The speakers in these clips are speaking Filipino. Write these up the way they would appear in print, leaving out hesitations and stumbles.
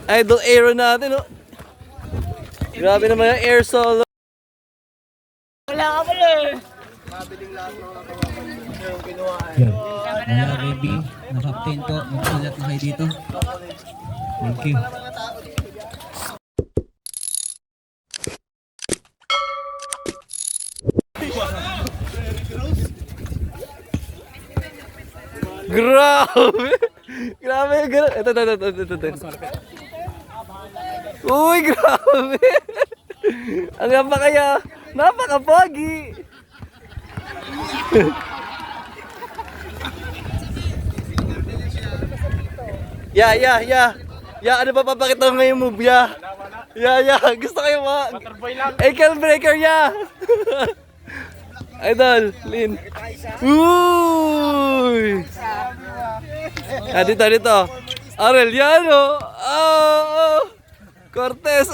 Idol Aero natin, oh. Grabe naman yung air solo. Wala ka pala eh. Yan. Wala Reby, na-captain po. Magsulat na kayo dito. Thank you. Grabe! Grabe, grabe. Ito. Uy, grabe! Ang napaka-pogi! Yeah, ano ba papakita mo ngayong move, yeah? Yeah. Gusto kayo ba? Butterboy lang. Ankle breaker, yeah! Idol, Lin. Uy! Dito. Aureliano. Cortez.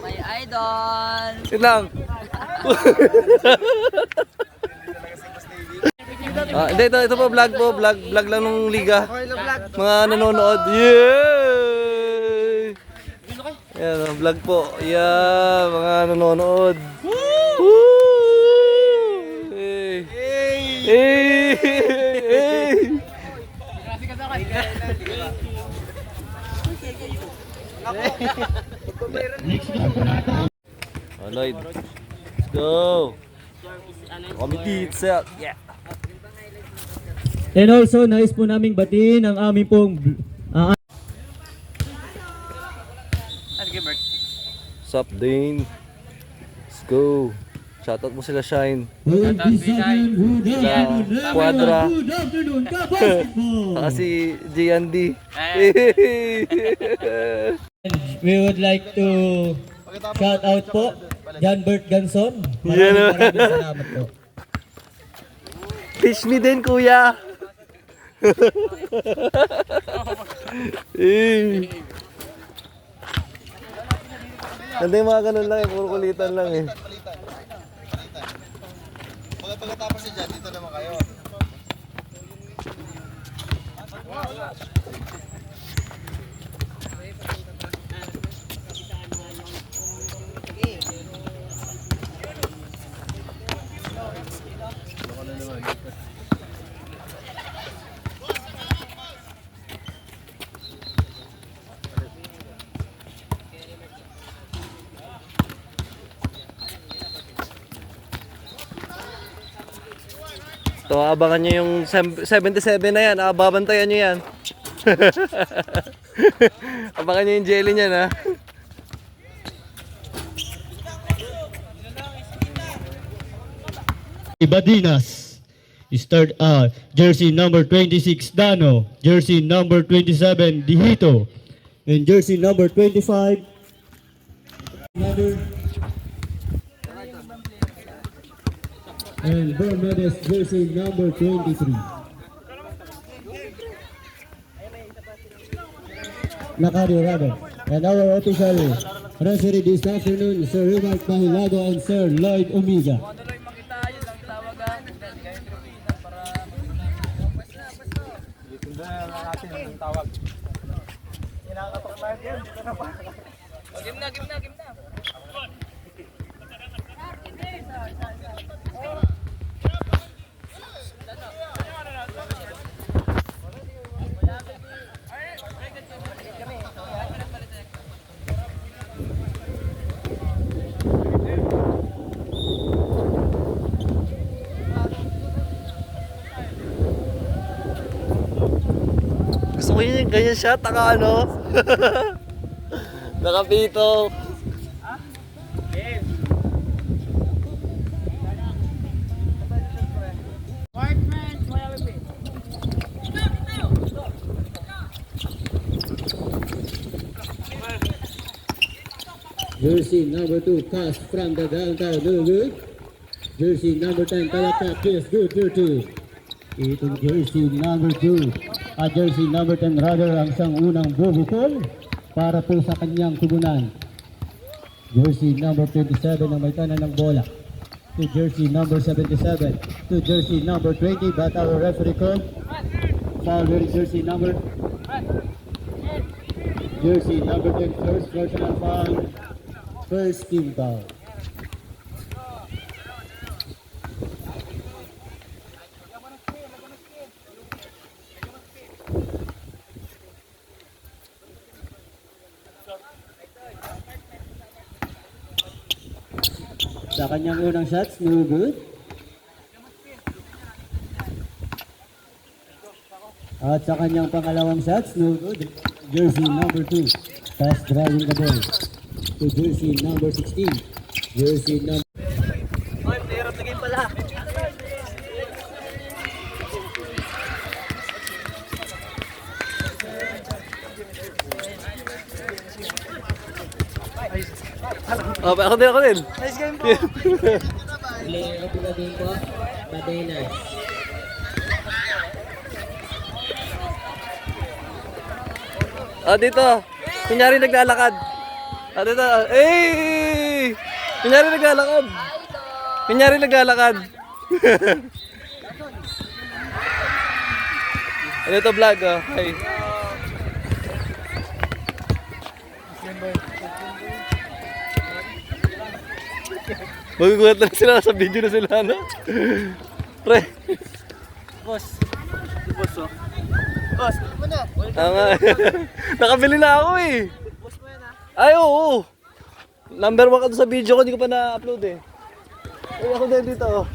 My idol! Lang. Ito po vlog po. Vlog lang ng liga. Mga nanonood. Yay! Ayan, vlog po. Yeah, mga nanonood. Woo! Hey! Lloyd. Let's go. Committee itself. Yeah. And also, nais po naming batiin ang aming pong Sup, Dane? Let's go. Shoutout mo sila, Shine. Quadra. Si J&D. we would like to shout out po John Bert Ganson. Yan, Maraming salamat po. Teach me din, kuya. Hindi, mga ganun lang eh. Puro kulitan lang eh. Pagkatapos siya dyan, dito naman kayo. So, abangan nyo yung 77 na yan. Babantayan nyo yan. Abangan nyo yung jelly niyan, ha. Badinas. Start jersey number 26 Dano, jersey number 27 Dihito, and jersey number 25 and Bermudes jersey number 23. Lacario Raga. And our official referee this afternoon, Sir Rimark Mahilago and Sir Lloyd Omega. Game na. Gusto ko yun yung ganyan siya. Taka ano. Nakapito. Jersey number 2, Cash from the downtown, good. Jersey number 10, Talata, yes, good. Itong jersey number 2, jersey number 10 rather ang isang unang bubukol para po sa kanyang tubunan. Jersey number 27 ang may tanan ng bola. To jersey number 77, to jersey number 20, but our referee called foul wearing jersey number Jersey number 10, first personal foul. First team foul. Sa kanyang unang shots, no good. At sa kanyang pangalawang shots, no good. Jersey number 2, pass driving the ball to jersey number 16. Jersey number Ay, player of the game pala. Oh, ako din. Nice game po. Player of the game po, Badenas. Dito. Kunyari naglalakad. Dito. Kunyari naglalakad. Kunyari naglalakad. Ano ito vlog, oh. Hi. Magugulat na sila sa video na sila, ano? Pre. Boss, oh. Boss, ano na? Tama. Nakabili na ako eh. Boss mo yan ha? Ay, oo. Number 1 ka doon sa video ko, hindi ko pa na-upload eh. Ay, ako din dito. Oh.